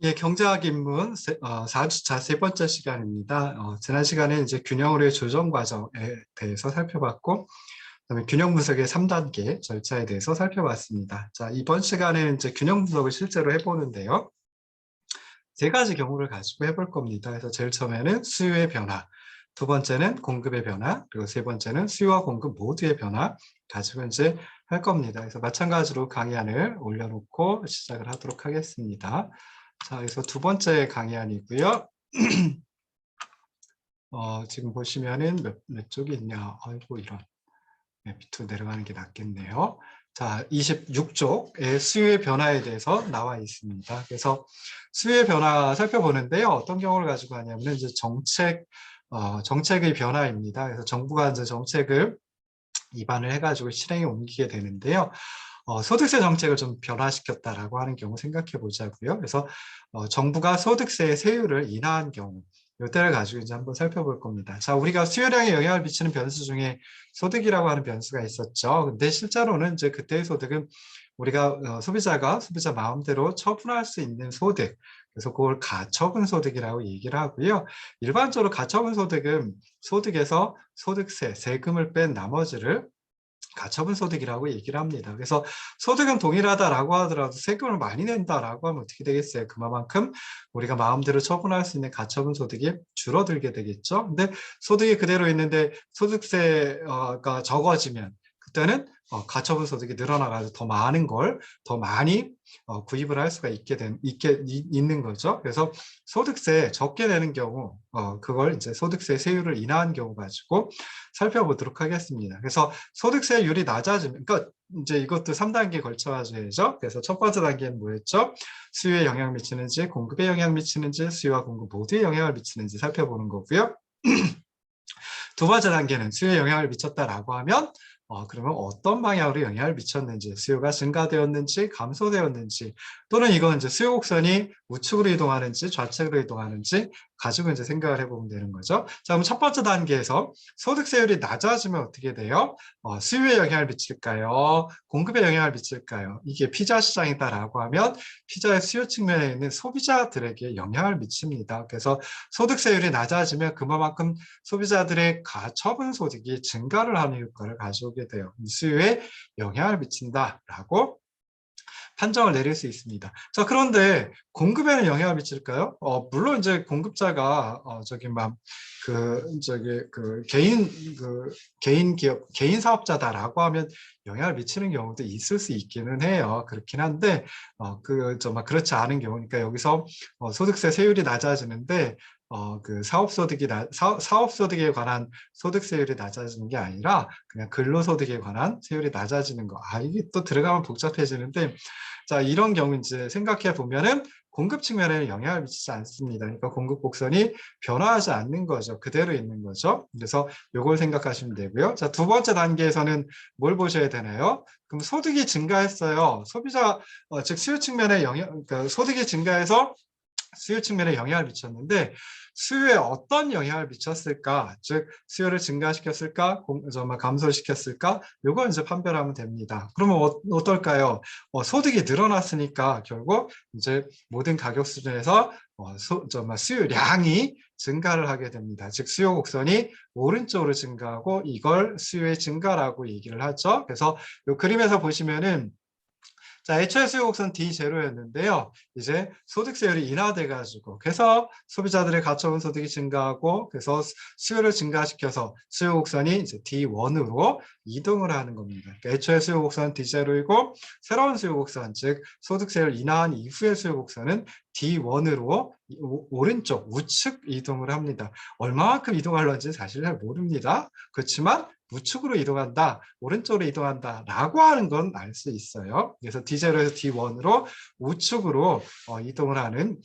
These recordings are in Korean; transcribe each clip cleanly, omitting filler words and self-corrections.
예, 경제학 입문 4주차 세 번째 시간입니다. 지난 시간에 이제 균형으로의 조정 과정에 대해서 살펴봤고, 그다음에 균형 분석의 3단계 절차에 대해서 살펴봤습니다. 자, 이번 시간에는 이제 균형 분석을 실제로 해보는데요. 세 가지 경우를 가지고 해볼 겁니다. 그래서 제일 처음에는 수요의 변화, 두 번째는 공급의 변화, 그리고 세 번째는 수요와 공급 모두의 변화 가지고 이제 할 겁니다. 그래서 마찬가지로 강의안을 올려놓고 시작을 하도록 하겠습니다. 자, 그래서 두 번째 강의안이고요. 지금 보시면은 몇 쪽이 있냐. 아이고, 이런. 밑으로 내려가는 게 낫겠네요. 자, 26쪽의 수요의 변화에 대해서 나와 있습니다. 그래서 수요의 변화 살펴보는데요. 어떤 경우를 가지고 하냐면 이제 정책의 변화입니다. 그래서 정부가 이제 정책을 입안을 해가지고 실행에 옮기게 되는데요. 소득세 정책을 좀 변화시켰다라고 하는 경우 생각해 보자고요. 그래서 정부가 소득세의 세율을 인하한 경우, 이때를 가지고 이제 한번 살펴볼 겁니다. 자, 우리가 수요량에 영향을 미치는 변수 중에 소득이라고 하는 변수가 있었죠. 근데 실제로는 이제 그때의 소득은 우리가 소비자 마음대로 처분할 수 있는 소득, 그래서 그걸 가처분 소득이라고 얘기를 하고요. 일반적으로 가처분 소득은 소득에서 소득세, 세금을 뺀 나머지를 가처분 소득이라고 얘기를 합니다. 그래서 소득은 동일하다라고 하더라도 세금을 많이 낸다라고 하면 어떻게 되겠어요? 그만큼 우리가 마음대로 처분할 수 있는 가처분 소득이 줄어들게 되겠죠. 근데 소득이 그대로 있는데 소득세가 적어지면 그때는 가처분 소득이 늘어나가지고 더 많은 걸 더 많이 구입을 할 수가 있는 거죠. 그래서 소득세 적게 내는 경우, 그걸 이제 소득세 세율을 인하한 경우 가지고 살펴보도록 하겠습니다. 그래서 소득세율이 낮아지면, 그러니까 이제 이것도 3단계에 걸쳐가지고 해야죠. 그래서 첫 번째 단계는 뭐였죠? 수요에 영향을 미치는지, 공급에 영향을 미치는지, 수요와 공급 모두에 영향을 미치는지 살펴보는 거고요. 두 번째 단계는 수요에 영향을 미쳤다라고 하면 그러면 어떤 방향으로 영향을 미쳤는지, 수요가 증가되었는지, 감소되었는지, 또는 이건 이제 수요 곡선이 우측으로 이동하는지, 좌측으로 이동하는지 가지고 이제 생각을 해보면 되는 거죠. 자, 그럼 첫 번째 단계에서 소득세율이 낮아지면 어떻게 돼요? 수요에 영향을 미칠까요? 공급에 영향을 미칠까요? 이게 피자 시장이다라고 하면 피자의 수요 측면에 있는 소비자들에게 영향을 미칩니다. 그래서 소득세율이 낮아지면 그만큼 소비자들의 가처분 소득이 증가를 하는 효과를 가져오게 돼요. 수요에 영향을 미친다라고 판정을 내릴 수 있습니다. 자, 그런데 공급에는 영향을 미칠까요? 물론 이제 공급자가 개인 기업, 개인 사업자다라고 하면 영향을 미치는 경우도 있을 수 있기는 해요. 그렇긴 한데 그렇지 않은 경우니까 여기서 소득세 세율이 낮아지는데 사업소득에 관한 소득세율이 낮아지는 게 아니라 그냥 근로소득에 관한 세율이 낮아지는 거. 이게 또 들어가면 복잡해지는데, 자, 이런 경우 이제 생각해 보면은 공급 측면에는 영향을 미치지 않습니다. 그러니까 공급 곡선이 변화하지 않는 거죠. 그대로 있는 거죠. 그래서 이걸 생각하시면 되고요. 자, 두 번째 단계에서는 뭘 보셔야 되나요? 그럼 소득이 증가했어요. 즉 수요 측면에 그러니까 소득이 증가해서 수요 측면에 영향을 미쳤는데 수요에 어떤 영향을 미쳤을까? 즉 수요를 증가시켰을까? 감소시켰을까? 요걸 이제 판별하면 됩니다. 그러면 어떨까요? 소득이 늘어났으니까 결국 이제 모든 가격 수준에서 수요량이 증가를 하게 됩니다. 즉 수요 곡선이 오른쪽으로 증가하고 이걸 수요의 증가라고 얘기를 하죠. 그래서 이 그림에서 보시면은 자, 애초에 수요 곡선 D0였는데요. 이제 소득세율이 인하돼가지고, 그래서 소비자들의 가처분 소득이 증가하고, 그래서 수요를 증가시켜서 수요 곡선이 이제 D1으로 이동을 하는 겁니다. 그러니까 애초에 수요 곡선 D0이고, 새로운 수요 곡선, 즉 소득세율 인하한 이후의 수요 곡선은 D1으로 오른쪽 우측 이동을 합니다. 얼마만큼 이동할런지 사실 잘 모릅니다. 그렇지만 우측으로 이동한다, 오른쪽으로 이동한다 라고 하는 건 알 수 있어요. 그래서 D0에서 D1으로 우측으로 이동을 하는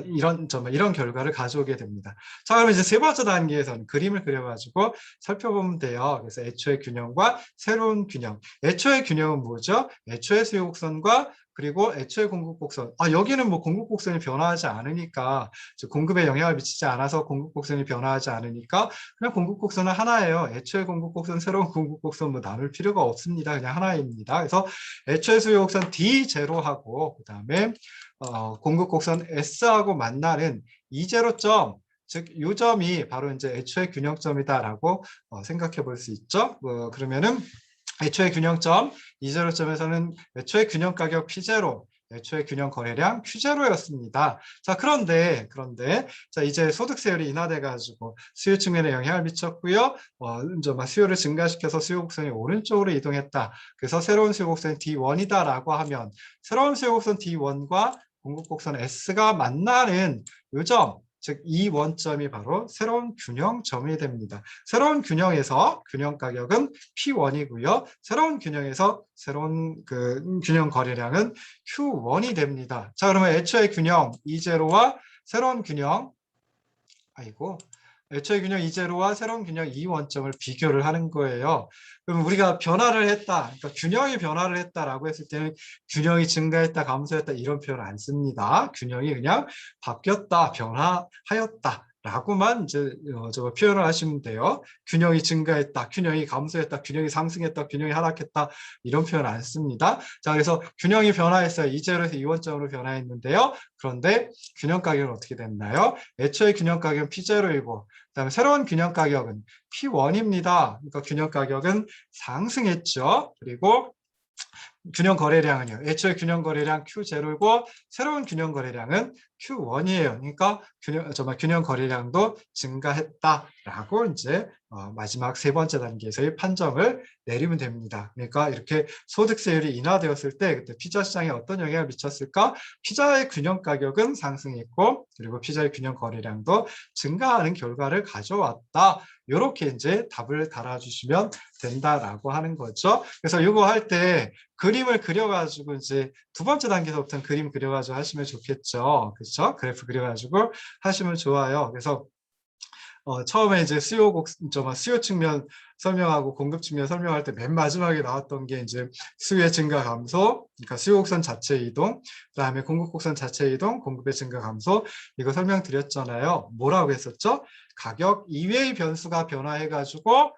이런 결과를 가져오게 됩니다. 자, 그러면 이제 세 번째 단계에서는 그림을 그려가지고 살펴보면 돼요. 그래서 애초의 균형과 새로운 균형. 애초의 균형은 뭐죠? 애초의 수요 곡선과 그리고 애초에 공급 곡선. 여기는 뭐 공급 곡선이 변화하지 않으니까, 즉 공급에 영향을 미치지 않아서 공급 곡선이 변화하지 않으니까 그냥 공급 곡선은 하나예요. 애초에 공급 곡선, 새로운 공급 곡선 뭐 나눌 필요가 없습니다. 그냥 하나입니다. 그래서 애초에 수요 곡선 D0하고 그다음에 공급 곡선 S하고 만나는 이제로점, 즉 이 점이 바로 이제 애초의 균형점이다라고 생각해 볼 수 있죠. 그러면은 애초의 균형점 이제로점에서는 애초의 균형 가격 P0, 애초의 균형 거래량 Q0였습니다. 자, 그런데 자, 이제 소득세율이 인하돼 가지고 수요 측면에 영향을 미쳤고요. 이제 수요를 증가시켜서 수요 곡선이 오른쪽으로 이동했다. 그래서 새로운 수요 곡선이 D1이다라고 하면 새로운 수요 곡선 D1과 공급 곡선 S가 만나는 요점, 즉 이 원점이 바로 새로운 균형점이 됩니다. 새로운 균형에서 균형 가격은 P1이고요. 새로운 균형에서 새로운 그 균형 거래량은 Q1이 됩니다. 자, 그러면 애초의 균형 E0와 새로운 균형 애초의 균형 E0와 새로운 균형 E 원점을 비교를 하는 거예요. 그럼 우리가 변화를 했다, 그러니까 균형이 변화를 했다라고 했을 때는 균형이 증가했다, 감소했다 이런 표현 안 씁니다. 균형이 그냥 바뀌었다, 변화하였다. 라고만 이제 표현을 하시면 돼요. 균형이 증가했다, 균형이 감소했다, 균형이 상승했다, 균형이 하락했다 이런 표현 안 씁니다. 자, 그래서 균형이 변화했어요. E0에서 E1점으로 변화했는데요. 그런데 균형 가격은 어떻게 됐나요? 애초의 균형 가격은 P0이고 그다음에 새로운 균형 가격은 P1입니다. 그러니까 균형 가격은 상승했죠. 그리고 균형 거래량은요. 애초에 균형 거래량 Q0고 새로운 균형 거래량은 Q1이에요. 그러니까 균형 거래량도 증가했다라고 이제 마지막 세 번째 단계에서의 판정을 내리면 됩니다. 그러니까 이렇게 소득세율이 인하되었을 때 그때 피자 시장에 어떤 영향을 미쳤을까? 피자의 균형 가격은 상승했고 그리고 피자의 균형 거래량도 증가하는 결과를 가져왔다. 이렇게 이제 답을 달아주시면 된다라고 하는 거죠. 그래서 이거 할 때 그림을 그려가지고 이제 두 번째 단계에서부터는 그림 그려가지고 하시면 좋겠죠. 그렇죠? 그래프 그려가지고 하시면 좋아요. 그래서 처음에 이제 수요 측면 설명하고 공급 측면 설명할 때 맨 마지막에 나왔던 게 이제 수요의 증가 감소, 그러니까 수요 곡선 자체 이동, 그다음에 공급 곡선 자체 이동, 공급의 증가 감소 이거 설명드렸잖아요. 뭐라고 했었죠? 가격 이외의 변수가 변화해가지고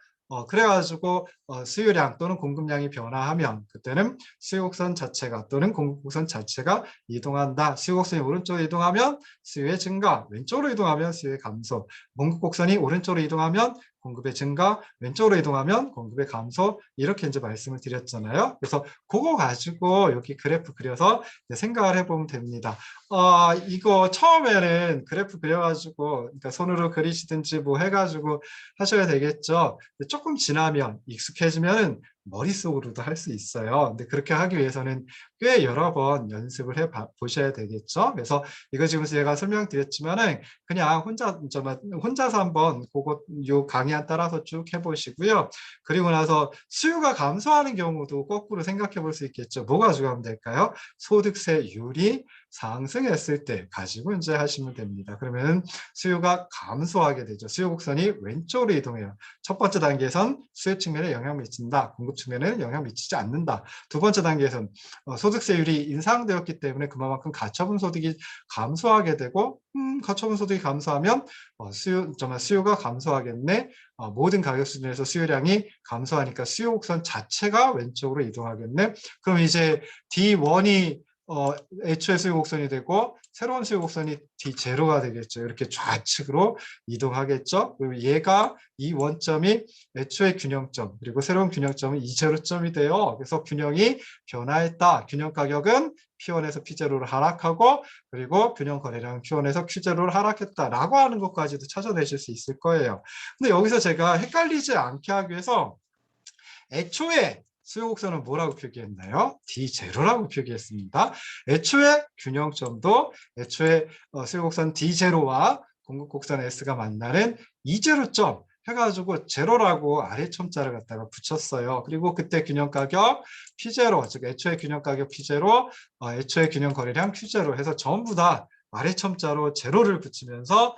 그래가지고 수요량 또는 공급량이 변화하면 그때는 수요곡선 자체가 또는 공급곡선 자체가 이동한다. 수요곡선이 오른쪽으로 이동하면 수요의 증가, 왼쪽으로 이동하면 수요의 감소, 공급곡선이 오른쪽으로 이동하면 공급의 증가, 왼쪽으로 이동하면 공급의 감소 이렇게 이제 말씀을 드렸잖아요. 그래서 그거 가지고 여기 그래프 그려서 생각을 해보면 됩니다. 이거 처음에는 그래프 그려가지고 그러니까 손으로 그리시든지 뭐 해가지고 하셔야 되겠죠. 조금 지나면 익숙해지면 머릿속으로도 할 수 있어요. 근데 그렇게 하기 위해서는 꽤 여러 번 연습을 해 보셔야 되겠죠. 그래서 이거 지금 제가 설명드렸지만은 그냥 혼자서 한번 요 강의안 따라서 쭉 해보시고요. 그리고 나서 수요가 감소하는 경우도 거꾸로 생각해 볼 수 있겠죠. 뭐가 가지고 될까요? 소득세율이 상승했을 때 가지고 이제 하시면 됩니다. 그러면 수요가 감소하게 되죠. 수요 곡선이 왼쪽으로 이동해요. 첫 번째 단계에선 수요 측면에 영향 미친다. 공급 측면에는 영향 미치지 않는다. 두 번째 단계에선 소득세율이 인상되었기 때문에 그만큼 가처분 소득이 감소하게 되고 가처분 소득이 감소하면 수요가 감소하겠네. 모든 가격 수준에서 수요량이 감소하니까 수요 곡선 자체가 왼쪽으로 이동하겠네. 그럼 이제 D1이 애초의 수요 곡선이 되고 새로운 수요 곡선이 D0가 되겠죠. 이렇게 좌측으로 이동하겠죠. 그리고 얘가 이 원점이 애초의 균형점 그리고 새로운 균형점은 E0점이 돼요. 그래서 균형이 변화했다. 균형 가격은 P1에서 P0로 하락하고 그리고 균형 거래량 Q1에서 Q0로 하락했다라고 하는 것까지도 찾아내실 수 있을 거예요. 근데 여기서 제가 헷갈리지 않게 하기 위해서 애초에 수요 곡선은 뭐라고 표기했나요? D0라고 표기했습니다. 애초에 균형점도 애초에 수요 곡선 D0와 공급 곡선 S가 만나는 E0점 해가지고 제로라고 아래 첨자를 갖다가 붙였어요. 그리고 그때 균형 가격 P0, 즉 애초에 균형 가격 P0, 애초에 균형 거래량 Q0 해서 전부 다 아래 첨자로 제로를 붙이면서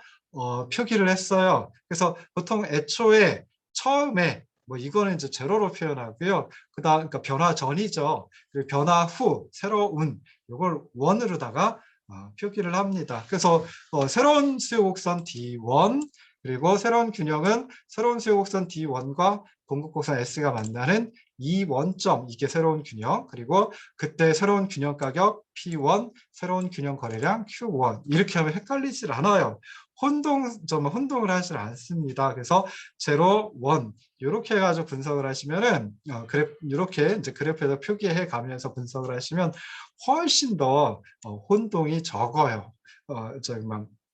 표기를 했어요. 그래서 보통 애초에 처음에 뭐 이거는 이제 제로로 표현하고요. 그다음 그러니까 변화 전이죠. 그리고 변화 후 새로운 이걸 원으로다가 표기를 합니다. 그래서 새로운 수요 곡선 D1 그리고 새로운 균형은 새로운 수요 곡선 D1과 공급 곡선 S가 만나는 이 원점, 이게 새로운 균형, 그리고 그때 새로운 균형 가격 P1, 새로운 균형 거래량 Q1 이렇게 하면 헷갈리질 않아요. 혼동을 하질 않습니다. 그래서 제로, 원 이렇게 해가지고 분석을 하시면은 이렇게 이제 그래프에서 표기해 가면서 분석을 하시면 훨씬 더 혼동이 적어요.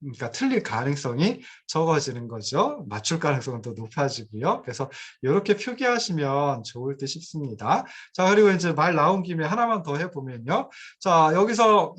그러니까 틀릴 가능성이 적어지는 거죠. 맞출 가능성은 더 높아지고요. 그래서 이렇게 표기하시면 좋을 듯 싶습니다. 자, 그리고 이제 말 나온 김에 하나만 더 해보면요. 자, 여기서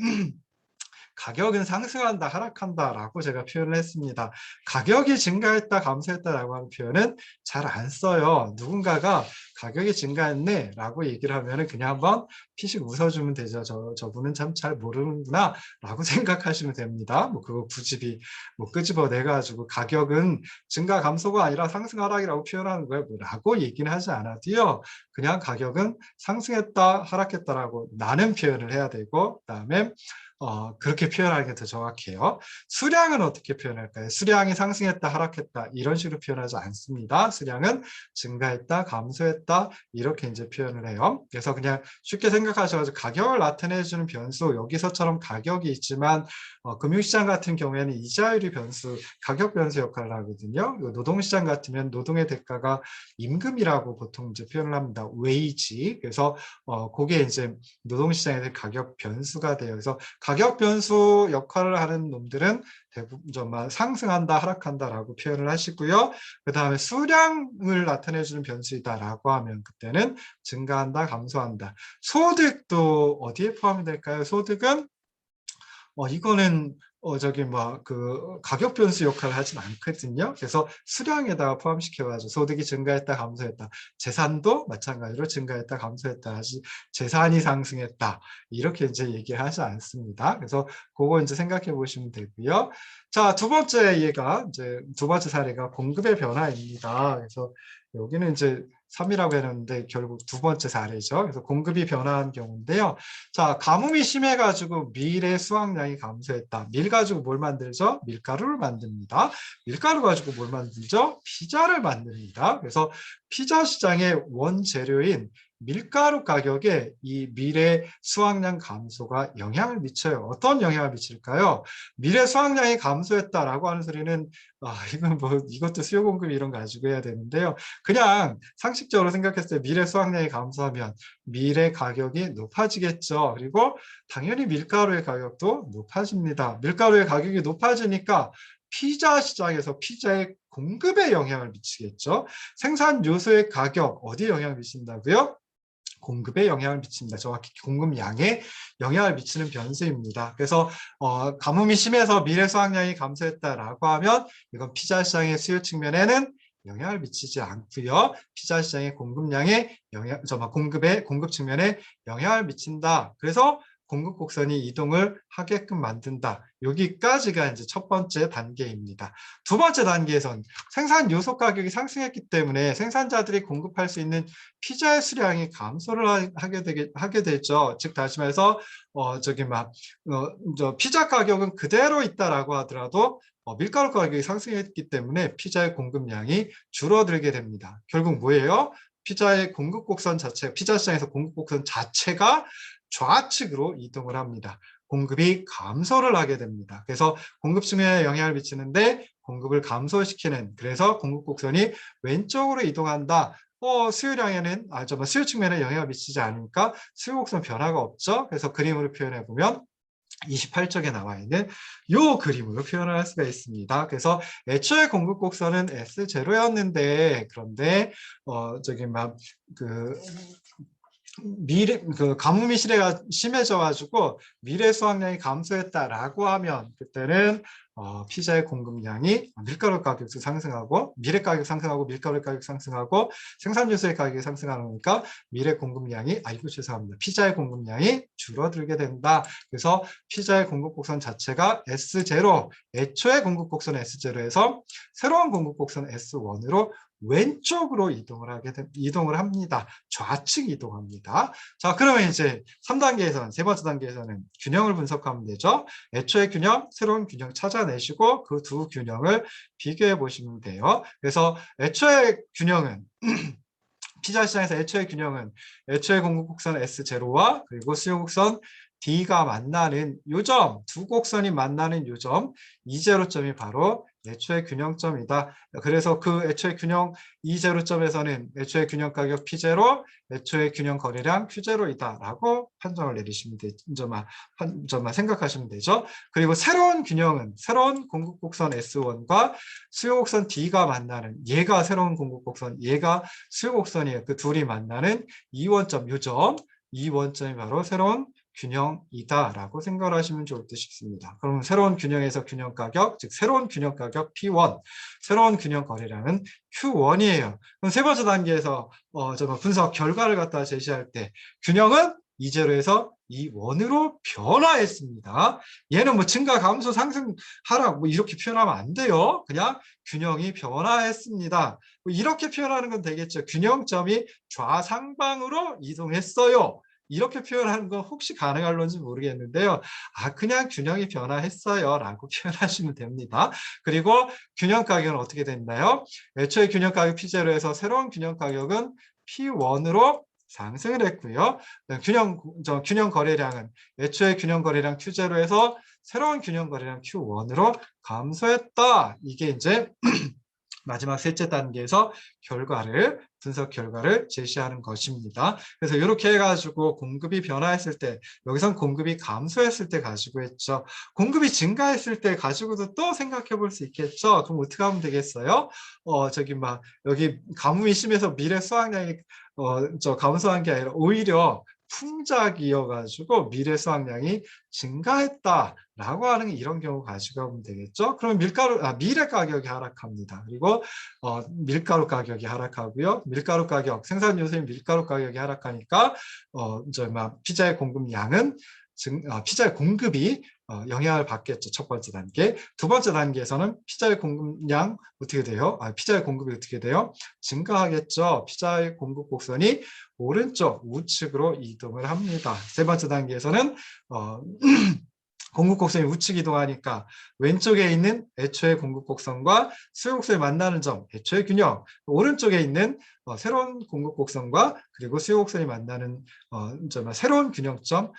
가격은 상승한다, 하락한다라고 제가 표현을 했습니다. 가격이 증가했다, 감소했다라고 하는 표현은 잘 안 써요. 누군가가 가격이 증가했네라고 얘기를 하면은 그냥 한번 피식 웃어주면 되죠. 저분은 참 잘 모르는구나라고 생각하시면 됩니다. 뭐 그거 굳이 뭐 끄집어내가지고 가격은 증가, 감소가 아니라 상승, 하락이라고 표현하는 거예요. 라고 얘기는 하지 않아도요. 그냥 가격은 상승했다, 하락했다라고 나는 표현을 해야 되고, 그다음에 그렇게 표현하는 게 더 정확해요. 수량은 어떻게 표현할까요? 수량이 상승했다, 하락했다 이런 식으로 표현하지 않습니다. 수량은 증가했다, 감소했다 이렇게 이제 표현을 해요. 그래서 그냥 쉽게 생각하셔가지고 가격을 나타내주는 변수 여기서처럼 가격이 있지만 금융시장 같은 경우에는 이자율이 변수, 가격 변수 역할을 하거든요. 노동시장 같으면 노동의 대가가 임금이라고 보통 이제 표현을 합니다. 웨이지. 그래서 그게 이제 노동시장에서 가격 변수가 돼요. 그래서 가격 변수 역할을 하는 놈들은 대부분 정말 상승한다, 하락한다라고 표현을 하시고요. 그 다음에 수량을 나타내주는 변수이다라고 하면 그때는 증가한다, 감소한다. 소득도 어디에 포함이 될까요? 소득은 이거는 가격 변수 역할을 하진 않거든요. 그래서 수량에다가 포함시켜가지고 소득이 증가했다, 감소했다. 재산도 마찬가지로 증가했다, 감소했다. 하지 재산이 상승했다. 이렇게 이제 얘기하지 않습니다. 그래서 그거 이제 생각해 보시면 되고요. 자, 두 번째 사례가 공급의 변화입니다. 그래서 여기는 이제 3이라고 했는데 결국 두 번째 사례죠. 그래서 공급이 변화한 경우인데요. 자, 가뭄이 심해가지고 밀의 수확량이 감소했다. 밀 가지고 뭘 만들죠? 밀가루를 만듭니다. 밀가루 가지고 뭘 만들죠? 피자를 만듭니다. 그래서 피자 시장의 원재료인 밀가루 가격에 이 밀의 수확량 감소가 영향을 미쳐요. 어떤 영향을 미칠까요? 밀의 수확량이 감소했다라고 하는 소리는 이것도 수요 공급 이런 거 가지고 해야 되는데요. 그냥 상식적으로 생각했을 때 밀의 수확량이 감소하면 밀의 가격이 높아지겠죠. 그리고 당연히 밀가루의 가격도 높아집니다. 밀가루의 가격이 높아지니까 피자 시장에서 피자의 공급에 영향을 미치겠죠. 생산 요소의 가격 어디에 영향을 미친다고요? 공급에 영향을 미칩니다. 정확히 공급량에 영향을 미치는 변수입니다. 그래서 가뭄이 심해서 밀의 수확량이 감소했다라고 하면 이건 피자 시장의 수요 측면에는 영향을 미치지 않고요. 피자 시장의 공급량에 공급 측면에 영향을 미친다. 그래서 공급 곡선이 이동을 하게끔 만든다. 여기까지가 이제 첫 번째 단계입니다. 두 번째 단계에선 생산 요소 가격이 상승했기 때문에 생산자들이 공급할 수 있는 피자의 수량이 감소를 하게 되죠. 즉 다시 말해서 피자 가격은 그대로 있다라고 하더라도 밀가루 가격이 상승했기 때문에 피자의 공급량이 줄어들게 됩니다. 결국 뭐예요? 피자의 공급 곡선 자체, 피자 시장에서 공급 곡선 자체가 좌측으로 이동을 합니다. 공급이 감소를 하게 됩니다. 그래서 공급 측면에 영향을 미치는데 공급을 감소시키는, 그래서 공급 곡선이 왼쪽으로 이동한다. 수요량에는 수요 측면에 영향을 미치지 않으니까 수요 곡선 변화가 없죠. 그래서 그림으로 표현해 보면 28쪽에 나와 있는 이 그림으로 표현할 수가 있습니다. 그래서 애초에 공급 곡선은 S0였는데 그런데 가뭄이 심해져가지고 밀의 수확량이 감소했다라고 하면 그때는 피자의 공급량이 밀가루 가격도 상승하고 밀의 가격 상승하고 밀가루 가격 상승하고 생산요소의 가격이 상승하니까 밀의 공급량이 피자의 공급량이 줄어들게 된다. 그래서 피자의 공급 곡선 자체가 S0, 애초의 공급 곡선 S0에서 새로운 공급 곡선 S1으로 왼쪽으로 이동을 합니다. 좌측 이동합니다. 자, 그러면 이제 3단계에서는, 세 번째 단계에서는 균형을 분석하면 되죠. 애초의 균형, 새로운 균형 찾아내시고 그 두 균형을 비교해 보시면 돼요. 그래서 애초의 균형은 피자 시장에서 애초의 균형은 애초의 공급 곡선 S0와 그리고 수요 곡선 D가 만나는 요점, 두 곡선이 만나는 요점, E0점이 바로 애초의 균형점이다. 그래서 그 애초의 균형 E0점에서는 애초의 균형 가격 P0, 애초의 균형 거래량 Q0이다 라고 판정을 내리시면 점만 생각하시면 되죠. 그리고 새로운 균형은 새로운 공급 곡선 S1과 수요 곡선 D가 만나는, 얘가 새로운 공급 곡선, 얘가 수요 곡선이에요. 그 둘이 만나는 이원점, 요점, 이 원점이 바로 새로운 균형이다라고 생각을 하시면 좋을 듯 싶습니다. 그럼 새로운 균형에서 균형 가격, 즉 새로운 균형 가격 P1, 새로운 균형 거래량은 Q1이에요. 그럼 세 번째 단계에서 분석 결과를 갖다 제시할 때 균형은 E0에서 E1으로 변화했습니다. 얘는 뭐 증가, 감소, 상승하라 뭐 이렇게 표현하면 안 돼요. 그냥 균형이 변화했습니다. 뭐 이렇게 표현하는 건 되겠죠. 균형점이 좌상방으로 이동했어요. 이렇게 표현하는 건 혹시 가능할런지 모르겠는데요. 그냥 균형이 변화했어요 라고 표현하시면 됩니다. 그리고 균형 가격은 어떻게 됐나요? 애초에 균형 가격 P0에서 새로운 균형 가격은 P1으로 상승을 했고요. 균형 거래량은 애초에 균형 거래량 Q0에서 새로운 균형 거래량 Q1으로 감소했다. 이게 이제 마지막 셋째 단계에서 분석 결과를 제시하는 것입니다. 그래서 이렇게 해가지고 공급이 변화했을 때, 여기선 공급이 감소했을 때 가지고 했죠. 공급이 증가했을 때 가지고도 또 생각해 볼 수 있겠죠. 그럼 어떻게 하면 되겠어요? 여기 가뭄이 심해서 미래 수확량이 감소한 게 아니라 오히려 풍작이어가지고 미래 수확량이 증가했다라고 하는 이런 경우 가지고 가면 되겠죠. 그러면 미래 가격이 하락합니다. 그리고 밀가루 가격이 하락하고요. 밀가루 가격, 생산 요소인 밀가루 가격이 하락하니까 피자의 공급량은 피자의 공급이 영향을 받겠죠. 첫 번째 단계. 두 번째 단계에서는 피자의 공급량 어떻게 돼요? 피자의 공급이 어떻게 돼요? 증가하겠죠. 피자의 공급 곡선이 오른쪽 우측으로 이동을 합니다. 세 번째 단계에서는 공급 곡선이 우측 이동하니까 왼쪽에 있는 애초의 공급 곡선과 수요 곡선이 만나는 점, 애초의 균형, 오른쪽에 있는 새로운 공급 곡선과 그리고 수요 곡선이 만나는 새로운 균형점,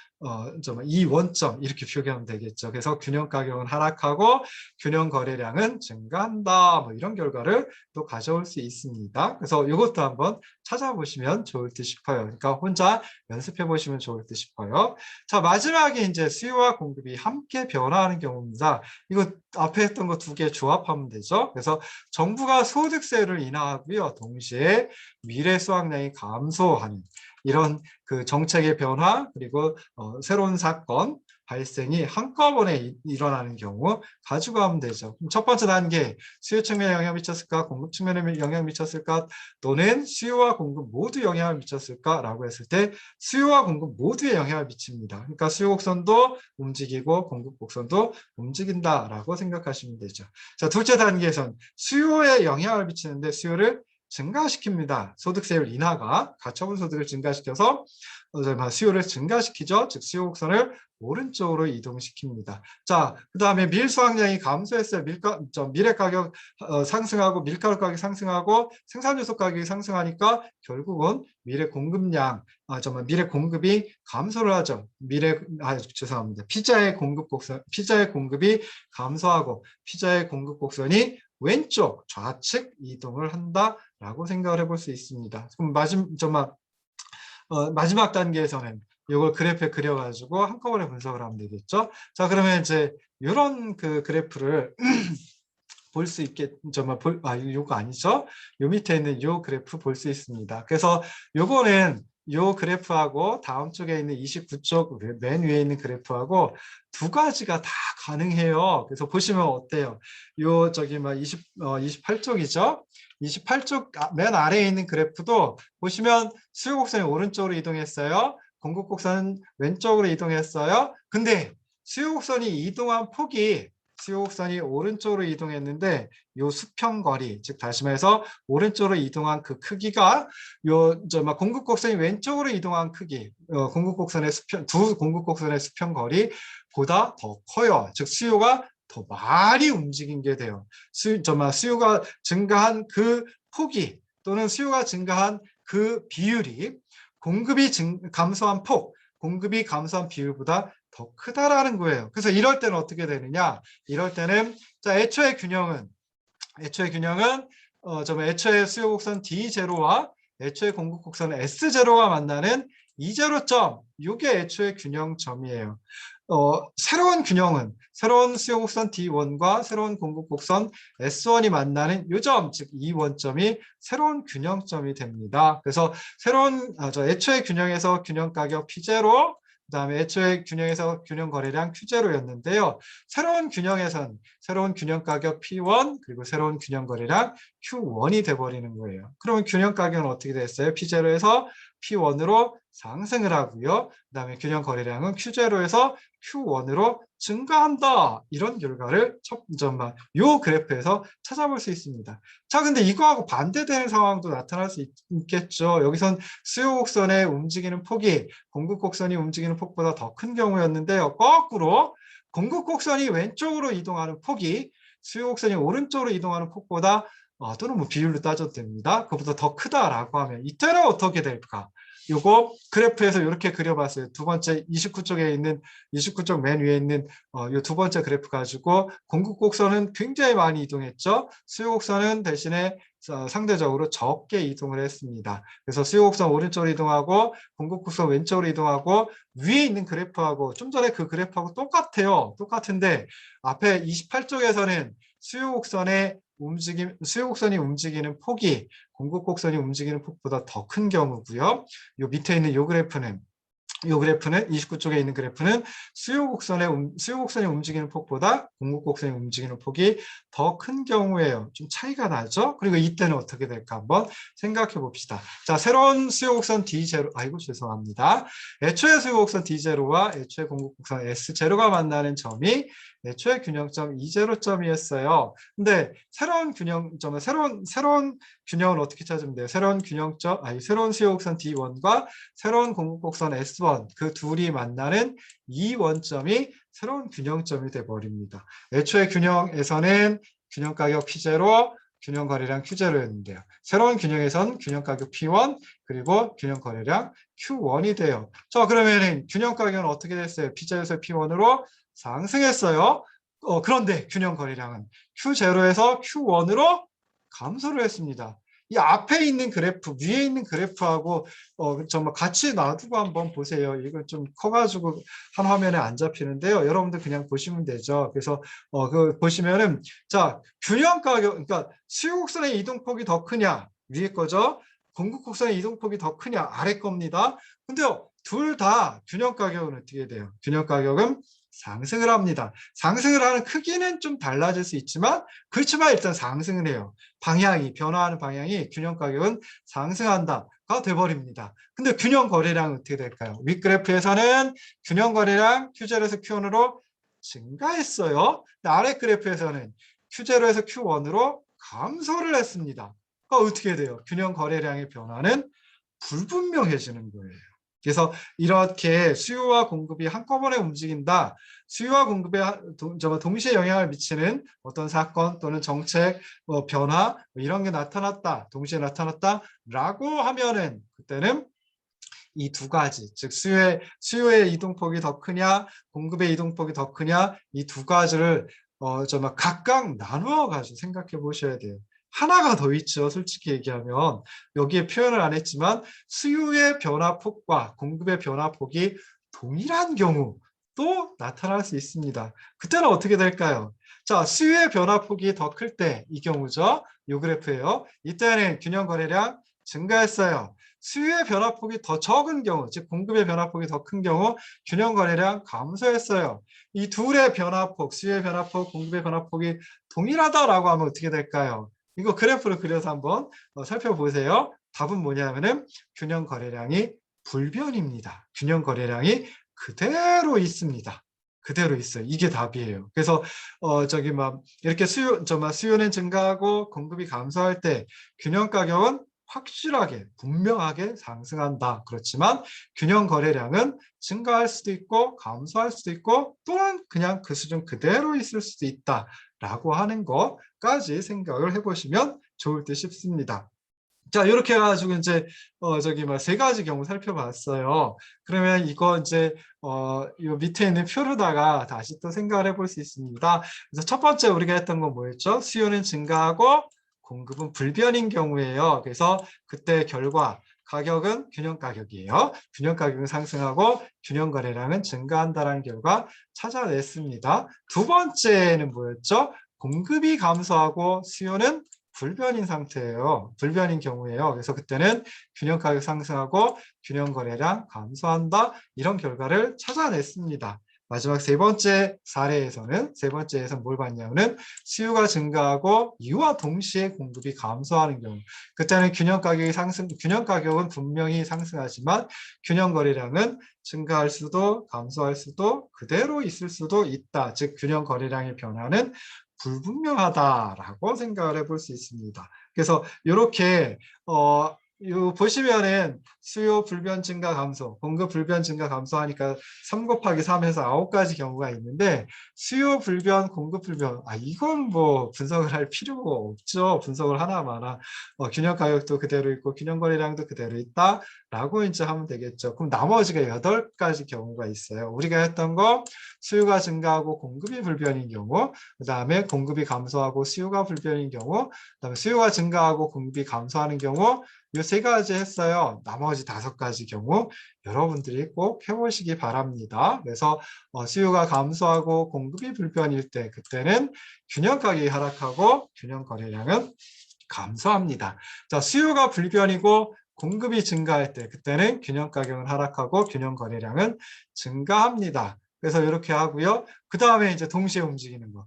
이 원점 이렇게 표기하면 되겠죠. 그래서 균형 가격은 하락하고 균형 거래량은 증가한다. 뭐 이런 결과를 또 가져올 수 있습니다. 그래서 이것도 한번 찾아보시면 좋을 듯 싶어요. 그러니까 혼자 연습해 보시면 좋을 듯 싶어요. 자, 마지막에 이제 수요와 공급이 함께 변화하는 경우입니다. 이거 앞에 했던 거 두 개 조합하면 되죠. 그래서 정부가 소득세를 인하하고요. 동시에 미래 수확량이 감소하는 이런 그 정책의 변화 그리고 새로운 사건 발생이 한꺼번에 일어나는 경우 가지고 가면 되죠. 그럼 첫 번째 단계 수요 측면에 영향을 미쳤을까? 공급 측면에 영향을 미쳤을까? 또는 수요와 공급 모두 영향을 미쳤을까라고 했을 때 수요와 공급 모두에 영향을 미칩니다. 그러니까 수요 곡선도 움직이고 공급 곡선도 움직인다라고 생각하시면 되죠. 자, 둘째 단계에선 수요에 영향을 미치는데 수요를 증가시킵니다. 소득세율 인하가 가처분 소득을 증가시켜서 수요를 증가시키죠. 즉 수요 곡선을 오른쪽으로 이동시킵니다. 자, 그 다음에 밀 수확량이 감소했어요. 밀의 가격 상승하고 밀가루 가격이 상승하고 생산요소 가격이 상승하니까 결국은 밀의 공급량, 밀의 공급이 감소를 하죠. 죄송합니다. 피자의 공급이 감소하고 피자의 공급 곡선이 왼쪽 좌측 이동을 한다라고 생각을 해볼 수 있습니다. 그럼 마지막 단계에서는 이걸 그래프에 그려가지고 한꺼번에 분석을 하면 되겠죠. 자, 그러면 이제 이런 그 그래프를 볼 수 요거 아니죠? 요 밑에 있는 요 그래프 볼 수 있습니다. 그래서 요거는 요 그래프하고 다음 쪽에 있는 29쪽 맨 위에 있는 그래프하고 두 가지가 다 가능해요. 그래서 보시면 어때요? 28쪽이죠? 28쪽 맨 아래에 있는 그래프도 보시면 수요 곡선이 오른쪽으로 이동했어요. 공급 곡선은 왼쪽으로 이동했어요. 근데 수요 곡선이 이동한 폭이 수요 곡선이 오른쪽으로 이동했는데 요 수평거리, 즉 다시 말해서 오른쪽으로 이동한 그 크기가 공급 곡선이 왼쪽으로 이동한 크기, 공급 곡선의 수평, 두 공급 곡선의 수평거리보다 더 커요. 즉 수요가 더 많이 움직인 게 돼요. 수요가 증가한 그 폭이 또는 수요가 증가한 그 비율이 감소한 폭, 공급이 감소한 비율보다 더 크다라는 거예요. 그래서 이럴 때는 어떻게 되느냐? 이럴 때는 자, 애초의 균형은 애초의 수요 곡선 D0와 애초의 공급 곡선 S0가 만나는 이제로점, 이게 애초의 균형점이에요. 새로운 수요 곡선 D1과 새로운 공급 곡선 S1이 만나는 요 점, 즉 이 원점이 새로운 균형점이 됩니다. 그래서 애초의 균형에서 균형 가격 P0, 그다음에 애초의 균형에서 균형 거래량 Q0였는데요. 새로운 균형 가격 P1 그리고 새로운 균형 거래량 Q1이 돼버리는 거예요. 그러면 균형 가격은 어떻게 됐어요? P0에서 P1으로 상승을 하고요. 그다음에 균형 거래량은 Q0에서 Q1으로 증가한다. 이런 결과를 요 그래프에서 찾아볼 수 있습니다. 자, 근데 이거하고 반대되는 상황도 나타날 수 있겠죠. 여기선 수요 곡선의 움직이는 폭이 공급 곡선이 움직이는 폭보다 더 큰 경우였는데요. 거꾸로 공급 곡선이 왼쪽으로 이동하는 폭이 수요 곡선이 오른쪽으로 이동하는 폭보다 또는 뭐 비율로 따져도 됩니다. 그것보다 더 크다라고 하면 이때는 어떻게 될까? 요거 그래프에서 이렇게 그려봤어요. 두 번째 29쪽 맨 위에 있는 요 두 번째 그래프 가지고 공급 곡선은 굉장히 많이 이동했죠. 수요 곡선은 대신에 상대적으로 적게 이동을 했습니다. 그래서 수요 곡선 오른쪽으로 이동하고 공급 곡선 왼쪽으로 이동하고 위에 있는 그래프하고 좀 전에 그 그래프하고 똑같아요. 똑같은데 앞에 28쪽에서는 수요 곡선이 움직이는 폭이 공급 곡선이 움직이는 폭보다 더 큰 경우고요. 요 밑에 있는 요 그래프는 29쪽에 있는 그래프는 수요 곡선이 움직이는 폭보다 공급 곡선이 움직이는 폭이 더 큰 경우예요. 좀 차이가 나죠? 그리고 이때는 어떻게 될까 한번 생각해 봅시다. 자, 새로운 수요 곡선 D0, 아이고 죄송합니다. 애초의 수요 곡선 D0와 애초의 공급 곡선 S0가 만나는 점이 애초의 균형점 E0점이었어요. 근데 새로운 균형은 어떻게 찾으면 돼요? 새로운 수요 곡선 D1과 새로운 공급 곡선 S1, 그 둘이 만나는 이 원점이 새로운 균형점이 돼 버립니다. 애초의 균형에서는 균형 가격 P0, 균형 거래량 Q0였는데요. 새로운 균형에선 균형 가격 P1 그리고 균형 거래량 Q1이 돼요. 자, 그러면은 균형 가격은 어떻게 됐어요? P0에서 P1으로 상승했어요. 그런데 균형 거래량은 Q0에서 Q1으로 감소를 했습니다. 이 앞에 있는 그래프, 위에 있는 그래프하고 정말 같이 놔두고 한번 보세요. 이건 좀 커가지고 한 화면에 안 잡히는데요. 여러분들 그냥 보시면 되죠. 그래서 그 보시면은 자, 균형 가격, 그러니까 수요 곡선의 이동폭이 더 크냐 위에 거죠. 공급 곡선의 이동폭이 더 크냐 아래 겁니다. 근데요, 둘 다 균형 가격은 어떻게 돼요? 균형 가격은 상승을 합니다. 상승을 하는 크기는 좀 달라질 수 있지만 그렇지만 일단 상승을 해요. 변화하는 방향이 균형 가격은 상승한다가 돼버립니다. 근데 균형 거래량은 어떻게 될까요? 윗그래프에서는 균형 거래량 Q0에서 Q1으로 증가했어요. 아래 그래프에서는 Q0에서 Q1으로 감소를 했습니다. 어떻게 돼요? 균형 거래량의 변화는 불분명해지는 거예요. 그래서 이렇게 수요와 공급이 한꺼번에 움직인다. 수요와 공급에 동시에 영향을 미치는 어떤 사건 또는 정책, 변화 이런 게 나타났다. 동시에 나타났다라고 하면은 그때는 이 두 가지, 즉 수요의 이동폭이 더 크냐, 공급의 이동폭이 더 크냐, 이 두 가지를 각각 나누어 가지고 생각해 보셔야 돼요. 하나가 더 있죠. 솔직히 얘기하면 여기에 표현을 안 했지만 수요의 변화폭과 공급의 변화폭이 동일한 경우도 나타날 수 있습니다. 그때는 어떻게 될까요? 자, 수요의 변화폭이 더 클 때 이 경우죠. 이 그래프예요. 이때는 균형 거래량 증가했어요. 수요의 변화폭이 더 적은 경우, 즉 공급의 변화폭이 더 큰 경우 균형 거래량 감소했어요. 이 둘의 변화폭, 수요의 변화폭, 공급의 변화폭이 동일하다라고 하면 어떻게 될까요? 이거 그래프를 그려서 한번 살펴보세요. 답은 뭐냐면은 균형 거래량이 불변입니다. 균형 거래량이 그대로 있습니다. 그대로 있어요. 이게 답이에요. 그래서 저기 막 이렇게 수요는 증가하고 공급이 감소할 때 균형 가격은 확실하게 분명하게 상승한다. 그렇지만 균형 거래량은 증가할 수도 있고 감소할 수도 있고 또는 그냥 그 수준 그대로 있을 수도 있다라고 하는 것까지 생각을 해보시면 좋을 듯 싶습니다. 자, 이렇게 해가지고 이제 저기 뭐 세 가지 경우 살펴봤어요. 그러면 이거 이제 이 밑에 있는 표로다가 다시 또 생각을 해볼 수 있습니다. 그래서 첫 번째 우리가 했던 건 뭐였죠? 수요는 증가하고 공급은 불변인 경우예요. 그래서 그때 결과 가격은 균형 가격이에요. 균형 가격은 상승하고 균형 거래량은 증가한다는 결과 찾아냈습니다. 두 번째는 뭐였죠? 공급이 감소하고 수요는 불변인 상태예요. 불변인 경우예요. 그래서 그때는 균형 가격 상승하고 균형 거래량 감소한다. 이런 결과를 찾아냈습니다. 마지막 세 번째 사례에서는 세 번째에서 뭘 봤냐면은 수요가 증가하고 이와 동시에 공급이 감소하는 경우. 그때는 균형 가격은 분명히 상승하지만 균형 거래량은 증가할 수도 감소할 수도 그대로 있을 수도 있다. 즉 균형 거래량의 변화는 불분명하다라고 생각을 해볼 수 있습니다. 그래서 이렇게 보시면은 수요 불변 증가 감소, 공급 불변 증가 감소하니까 3 곱하기 3에서 9가지 경우가 있는데 수요 불변, 공급 불변, 이건 뭐 분석을 할 필요가 없죠. 분석을 하나마나 균형 가격도 그대로 있고 균형 거래량도 그대로 있다라고 이제 하면 되겠죠. 그럼 나머지가 8가지 경우가 있어요. 우리가 했던 거 수요가 증가하고 공급이 불변인 경우, 그 다음에 공급이 감소하고 수요가 불변인 경우, 그 다음에 수요가 증가하고 공급이 감소하는 경우, 이 세 가지 했어요. 나머지 5가지 경우 여러분들이 꼭 해보시기 바랍니다. 그래서 수요가 감소하고 공급이 불변일 때 그때는 균형 가격이 하락하고 균형 거래량은 감소합니다. 자, 수요가 불변이고 공급이 증가할 때 그때는 균형 가격은 하락하고 균형 거래량은 증가합니다. 그래서 이렇게 하고요. 그 다음에 이제 동시에 움직이는 거.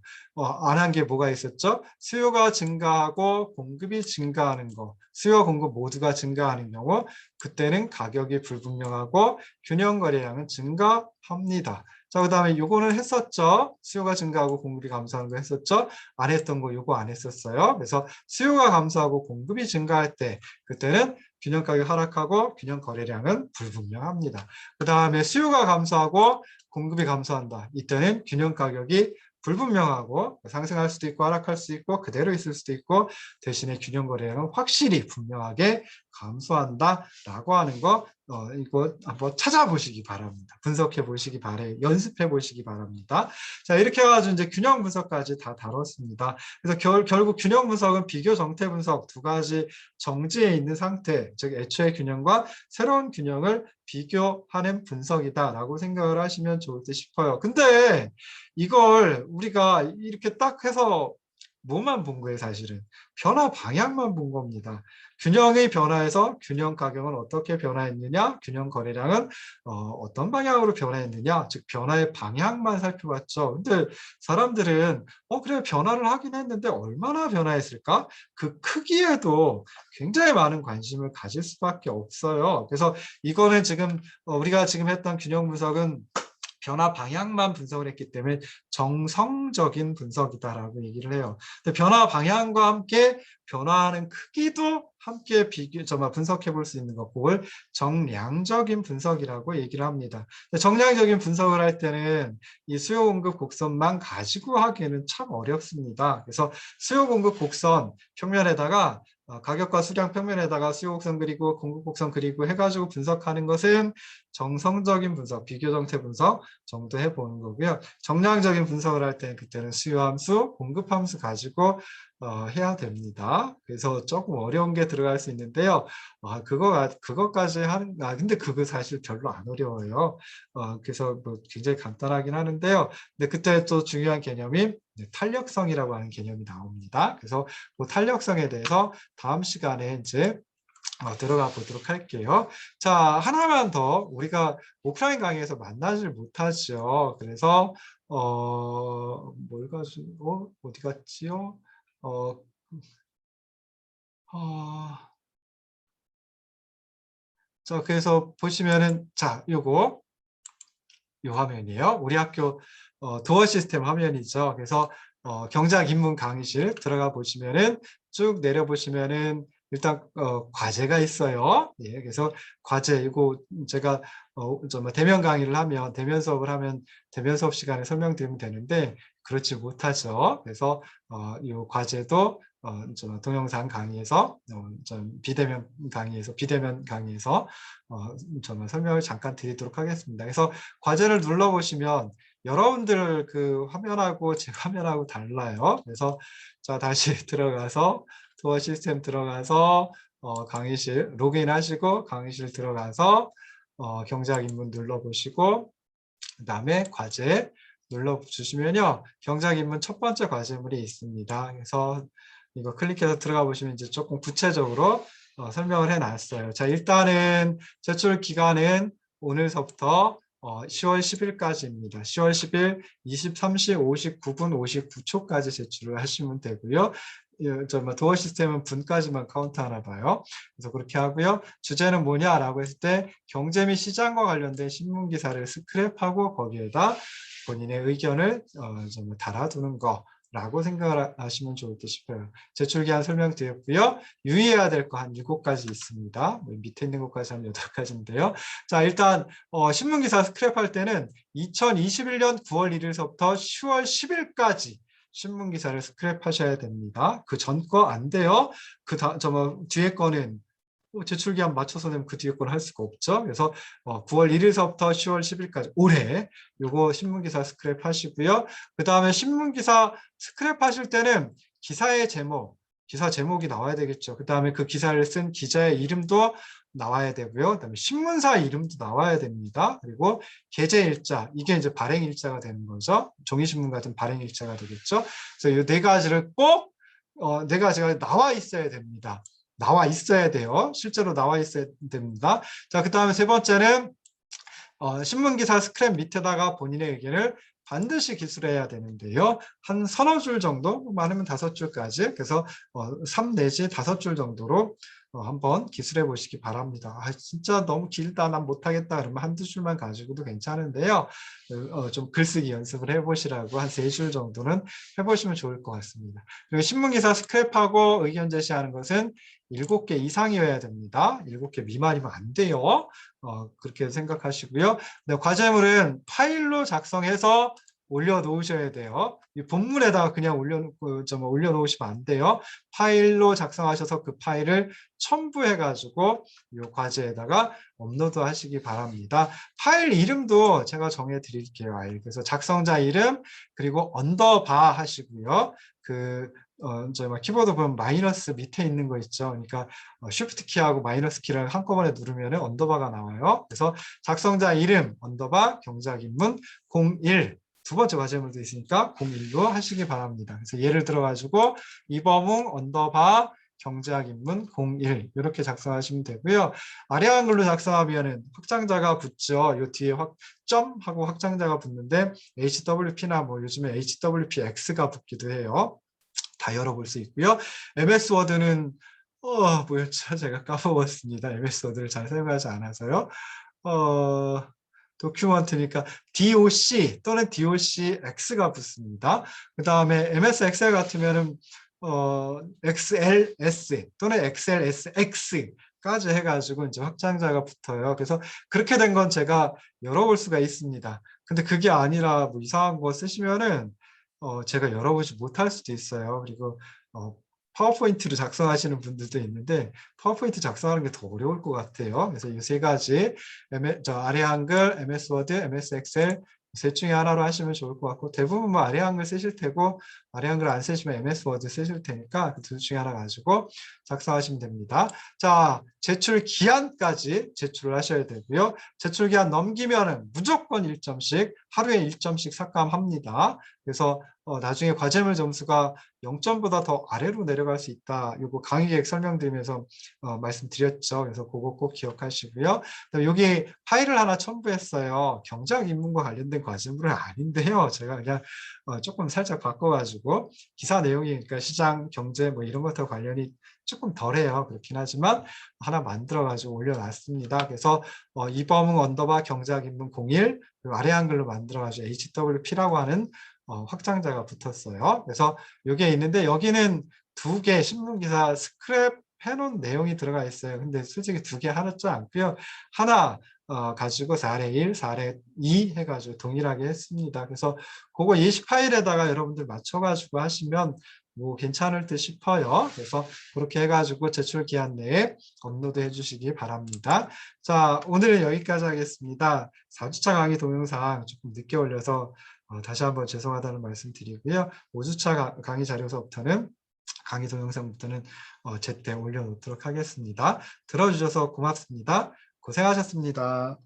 안 한 게 뭐가 있었죠? 수요가 증가하고 공급이 증가하는 거. 수요와 공급 모두가 증가하는 경우 그때는 가격이 불분명하고 균형 거래량은 증가합니다. 자, 그 다음에 요거는 했었죠. 수요가 증가하고 공급이 감소하는 거 했었죠. 안 했던 거 요거 안 했었어요. 그래서 수요가 감소하고 공급이 증가할 때 그때는 균형 가격 하락하고 균형 거래량은 불분명합니다. 그 다음에 수요가 감소하고 공급이 감소한다. 이때는 균형 가격이 불분명하고 상승할 수도 있고 하락할 수도 있고 그대로 있을 수도 있고 대신에 균형 거래량은 확실히 분명하게 감소한다라고 하는 거 이거 한번 찾아보시기 바랍니다. 분석해 보시기 바래, 연습해 보시기 바랍니다. 자, 이렇게 해가지고 이제 균형 분석까지 다 다뤘습니다. 그래서 결국 균형 분석은 비교 정태 분석 2가지 정지에 있는 상태, 즉 애초의 균형과 새로운 균형을 비교하는 분석이다라고 생각을 하시면 좋을 듯 싶어요. 근데 이걸 우리가 이렇게 딱 해서 뭐만 본 거예요, 사실은? 변화 방향만 본 겁니다. 균형의 변화에서 균형 가격은 어떻게 변화했느냐, 균형 거래량은 어떤 방향으로 변화했느냐, 즉 변화의 방향만 살펴봤죠. 근데 사람들은 그래 변화를 하긴 했는데 얼마나 변화했을까? 그 크기에도 굉장히 많은 관심을 가질 수밖에 없어요. 그래서 이거는 지금 우리가 지금 했던 균형 분석은 변화 방향만 분석을 했기 때문에 정성적인 분석이다라고 얘기를 해요. 근데 변화 방향과 함께 변화하는 크기도 함께 분석해 볼 수 있는 것, 그걸 정량적인 분석이라고 얘기를 합니다. 정량적인 분석을 할 때는 이 수요 공급 곡선만 가지고 하기에는 참 어렵습니다. 그래서 수요 공급 곡선 평면에다가 가격과 수량 평면에다가 수요 곡선 그리고 공급 곡선 그리고 해가지고 분석하는 것은 정성적인 분석, 비교 정태 분석 정도 해보는 거고요. 정량적인 분석을 할 때는 그때는 수요 함수, 공급 함수 가지고 해야 됩니다. 그래서 조금 어려운 게 들어갈 수 있는데요. 그거까지 근데 그거 사실 별로 안 어려워요. 그래서 뭐 굉장히 간단하긴 하는데요. 근데 그때 또 중요한 개념이 탄력성이라고 하는 개념이 나옵니다. 그래서 그 탄력성에 대해서 다음 시간에 이제 들어가 보도록 할게요. 자, 하나만 더 우리가 오프라인 강의에서 만나질 못하죠. 그래서 뭘 가지고 어디 갔지요? 어, 어, 자, 그래서 보시면은 자, 요거 요 화면이에요. 우리 학교 도어 시스템 화면이죠. 그래서 경작 입문 강의실 들어가 보시면은 쭉 내려 보시면은 일단 과제가 있어요. 예, 그래서 과제 이거 제가 대면 강의를 하면 대면 수업을 하면 대면 수업 시간에 설명드리면 되는데 그렇지 못하죠. 그래서 이 과제도 동영상 강의에서 비대면 강의에서 설명을 잠깐 드리도록 하겠습니다. 그래서 과제를 눌러 보시면 여러분들 그 화면하고 제 화면하고 달라요. 그래서 자 다시 들어가서 도어 시스템 들어가서 강의실 로그인 하시고 강의실 들어가서 경작 입문 눌러보시고 그 다음에 과제 눌러주시면요. 경작 입문 첫 번째 과제물이 있습니다. 그래서 이거 클릭해서 들어가 보시면 이제 조금 구체적으로 설명을 해놨어요. 자, 일단은 제출 기간은 오늘서부터 10월 10일까지입니다. 10월 10일 23시 59분 59초까지 제출을 하시면 되고요. 도어 시스템은 분까지만 카운트하나 봐요. 그래서 그렇게 하고요. 주제는 뭐냐라고 했을 때 경제 및 시장과 관련된 신문 기사를 스크랩하고 거기에다 본인의 의견을 달아두는 거라고 생각을 하시면 좋을 듯 싶어요. 제출기한 설명드렸고요. 유의해야 될 거 한 7가지 있습니다. 밑에 있는 것까지 한 8가지인데요. 자, 일단 신문기사 스크랩할 때는 2021년 9월 1일서부터 10월 10일까지 신문기사를 스크랩하셔야 됩니다. 그 전 거 안 돼요. 뒤에 거는 제출기한 맞춰서 내면 그 뒤에 건 할 수가 없죠. 그래서 9월 1일서부터 10월 10일까지 올해 요거 신문기사 스크랩 하시고요. 그 다음에 신문기사 스크랩 하실 때는 기사의 제목, 기사 제목이 나와야 되겠죠. 그 다음에 그 기사를 쓴 기자의 이름도 나와야 되고요. 그 다음에 신문사 이름도 나와야 됩니다. 그리고 게재 일자, 이게 이제 발행 일자가 되는 거죠. 종이신문 같은 발행 일자가 되겠죠. 그래서 이 4가지를 꼭 4가지가 나와 있어야 됩니다. 나와 있어야 돼요. 실제로 나와 있어야 됩니다. 자, 그 다음에 세 번째는 신문기사 스크랩 밑에다가 본인의 의견을 반드시 기술해야 되는데요. 한 서너 줄 정도, 많으면 5줄까지. 그래서 3 내지 5줄 정도로 한번 기술해 보시기 바랍니다. 진짜 너무 길다, 난 못하겠다 그러면 한두 줄만 가지고도 괜찮은데요. 좀 글쓰기 연습을 해보시라고 한 3줄 정도는 해보시면 좋을 것 같습니다. 그리고 신문기사 스크랩하고 의견 제시하는 것은 7개 이상이어야 됩니다. 7개 미만이면 안 돼요. 그렇게 생각하시고요. 네, 과제물은 파일로 작성해서 올려놓으셔야 돼요. 이 본문에다가 그냥 올려놓으시면 안 돼요. 파일로 작성하셔서 그 파일을 첨부해가지고 이 과제에다가 업로드 하시기 바랍니다. 파일 이름도 제가 정해 드릴게요. 그래서 작성자 이름 그리고 언더바 하시고요. 키보드 보면 마이너스 밑에 있는 거 있죠. 그러니까 쉬프트 키하고 마이너스 키를 한꺼번에 누르면 언더바가 나와요. 그래서 작성자 이름 언더바 경작입문 01 두 번째 과제물도 있으니까 01로 하시기 바랍니다. 그래서 예를 들어 가지고 이범웅 언더바 경제학인문 01 이렇게 작성하시면 되고요. 아래 한글로 작성하면은 확장자가 붙죠. 요 뒤에 점하고 확장자가 붙는데 HWP나 뭐 요즘에 HWPX가 붙기도 해요. 다 열어볼 수 있고요. MS 워드는 뭐였죠? 제가 까먹었습니다. MS 워드를 잘 사용하지 않아서요. 도큐먼트니까 DOC 또는 DOCX가 붙습니다. 그 다음에 MS 엑셀 같으면은 XLS 또는 XLSX까지 해가지고 이제 확장자가 붙어요. 그래서 그렇게 된 건 제가 열어볼 수가 있습니다. 근데 그게 아니라 뭐 이상한 거 쓰시면은 제가 열어보지 못할 수도 있어요. 그리고 파워포인트로 작성하시는 분들도 있는데 파워포인트 작성하는 게 더 어려울 것 같아요. 그래서 이 3가지 아래 한글, MS 워드, MS 엑셀 셋 중에 하나로 하시면 좋을 것 같고 대부분 뭐 아래 한글 쓰실 테고 아래 한글 안 쓰시면 MS 워드 쓰실 테니까 그 둘 중에 하나 가지고 작성하시면 됩니다. 자, 제출 기한까지 제출을 하셔야 되고요. 제출 기한 넘기면은 무조건 1점씩 하루에 1점씩 삭감합니다. 그래서 나중에 과제물 점수가 0점보다 더 아래로 내려갈 수 있다. 이거 강의 계획 설명드리면서 말씀드렸죠. 그래서 그거 꼭 기억하시고요. 여기 파일을 하나 첨부했어요. 경제학 입문과 관련된 과제물은 아닌데요. 제가 그냥 조금 살짝 바꿔가지고 기사 내용이 그러니까 시장, 경제 뭐 이런 것하고 관련이 조금 덜해요. 그렇긴 하지만 하나 하나 만들어가지고 올려놨습니다. 그래서 이범웅 언더바 경제학인문 01 그리고 아래 한글로 만들어가지고 HWP라고 하는 확장자가 붙었어요. 그래서 이게 있는데 여기는 두 개 신문기사 스크랩 해놓은 내용이 들어가 있어요. 근데 솔직히 두 개 하나쯤 않고요. 하나 가지고 4례 1, 4례 2 해가지고 동일하게 했습니다. 그래서 그거 예시 파일에다가 여러분들 맞춰가지고 하시면 뭐 괜찮을 듯 싶어요. 그래서 그렇게 해가지고 제출 기한 내에 업로드 해주시기 바랍니다. 자, 오늘은 여기까지 하겠습니다. 4주차 강의 동영상 조금 늦게 올려서 다시 한번 죄송하다는 말씀 드리고요. 5주차 강의 자료서부터는 강의 동영상부터는 제때 올려놓도록 하겠습니다. 들어주셔서 고맙습니다. 고생하셨습니다.